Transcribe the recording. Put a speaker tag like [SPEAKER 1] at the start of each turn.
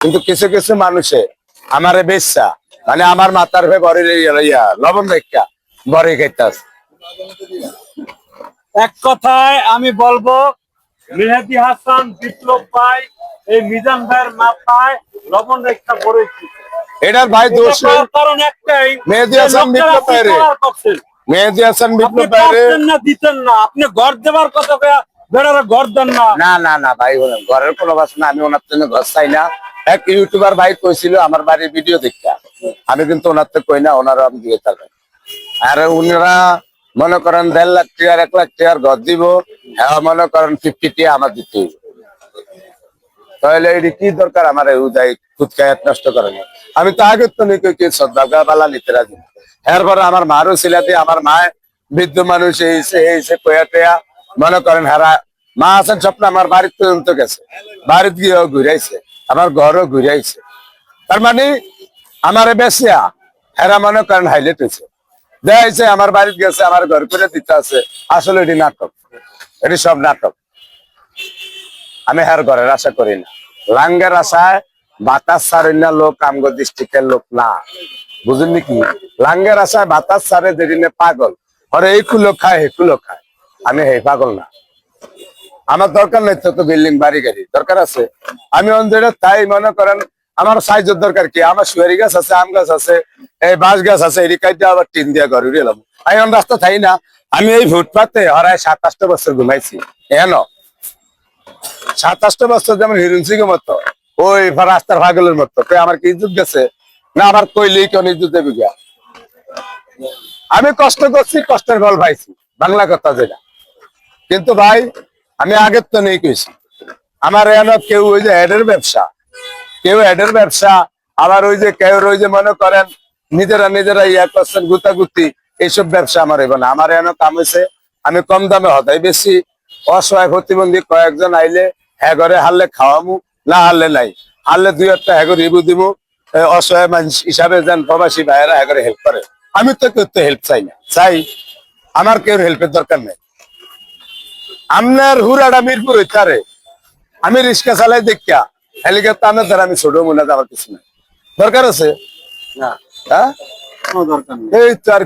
[SPEAKER 1] কিন্তু কিছু কিছু মানুষে আমারে বেচা মানে আমার মাথার ভে বড় লবণ রেখা বড় খাইতাস।
[SPEAKER 2] এক কথায় আমি বলবো মেহেদী হাসান বিপ্লব ভাই এই মিজান ভাইয়ের মাথায় লবণ রেখা পড়েছে।
[SPEAKER 1] এটার ভাই দোষ
[SPEAKER 2] কারণ একটাই,
[SPEAKER 1] মেহেদী হাসান বিপ্লব ভাইরে মেহেদী হাসান বিপ্লব ভাইরে
[SPEAKER 2] না দিতেন না, আপনি ঘর দেবার কথা বেড়ারা ঘর দেন না।
[SPEAKER 1] না না না ভাই ঘরের কোনো বাস না, আমি ওনার জন্য ঘর চাই না। এক ইউটিউবার ভাই কইছিল আমার বাড়ির ভিডিও দেখা, আমি কিন্তু ওনার তো কই না, ওনারও আমি দিয়ে থাকবেন। আর উনারা মনে করেন 1.5 লাখ টাকার 1 লাখ টাকার ঘর দিব, হ্যাঁ মনে করেন 50 টাকা আমার দিতে হইব। তাহলে এটি কি দরকার আমার উদয় খুদকায় নষ্ট করেন। আমি তো আগে তো নিকে কি শ্রদ্ধা বালা নিতে রাজি। এরপরে আমার মারও ছিলাতে আমার মায় বৃদ্ধ মানুষ এই কয়াতে মনে করেন হারা মা আছেন স্বপ্ন আমার বাড়ির পর্যন্ত গেছে, বাড়িতে গিয়েও ঘুরাইছে, আমার ঘরও ঘুরাইছে। তার মানে আমার বেশিয়া হেরা মনে করেন হাইলাইট হয়েছে, দেখাইছে আমার বাড়িতে গেছে, আমার ঘর করে দিতে আছে। আসলে এটি নাটক, এটি সব নাটক। আমি হার ঘরের আশা করি না, লাঙ্গের আশায় বাতাস ছাড়েন না লোক, আমগো ডিস্ট্রিক্টের লোক না, বুঝেন কি? লাঙ্গের আশায় বাতাস ছাড়ে যেদিনে পাগল ওরে এই কুলো খায় হে কুলো খায়, আমি হে পাগল না। আমার দরকার নেই তো বিল্ডিং বাড়ি গাড়ি, দরকার আছে আমি অঞ্চলে তাই মনে করেন আমার সাইজের দরকার কি? আমার সুয়ারি গাছ আছে, আম গাছ আছে, এই বাঁশ গাছ আছে, এটি কাইতে আবার টিন দিয়া ঘর উড়িলাম। আমি অন রাস্তা থাই না, আমি এই ফুটপাতে হরায় 27 বছর ঘুমাইছি। এন 27 বছর যেমন হিরুন সিংহ মতো ওই রাস্তার পাগলের মতো, আমার কি ইজ্জত গেছে না? আমার কইলেই কেন ইজ্জত দেবে গিয়া? আমি কষ্ট করছি, কষ্টের ফল পাইছি, বাংলা কথা যেটা। কিন্তু ভাই আমি আগের তো নেই কইছি, আমার এনে কেউ ওই যে হেডের ব্যবসা, কেউ হেডের ব্যবসা, আবার ওই যে কেউ ওই যে মনে করেন নিজেরা ইয়া করছেন গুতাগুতি, এইসব ব্যবসা আমার এবার না। আমার এনে কাম হয়েছে আমি কম দামে হতাই বেশি, অসহায় প্রতিবন্ধী কয়েকজন আইলে হ্যাঁ ঘরে হারলে খাওয়ামু, না হারলে নাই, হারলে 2-1টা হ্যাঁ করে রিভিউ দিব। অসহায় মানুষ হিসাবে যেন প্রবাসী ভাইয়েরা হ্যাঁ করে হেল্প করে। আমি তো কেউ তো হেল্প চাই না, চাই আমার কেউ হেল্পের দরকার নেই। আপনার হুরাটা মিরপুর হইতারে আমি রিক্সা চালাই দেখা হেলিকপ্টার আনার দ্বারা আমি ছোট মনে যাওয়ার কিছু নাই, দরকার আছে
[SPEAKER 2] না,
[SPEAKER 1] হ্যাঁ
[SPEAKER 2] কোনো দরকার নেই।
[SPEAKER 1] এই তো আর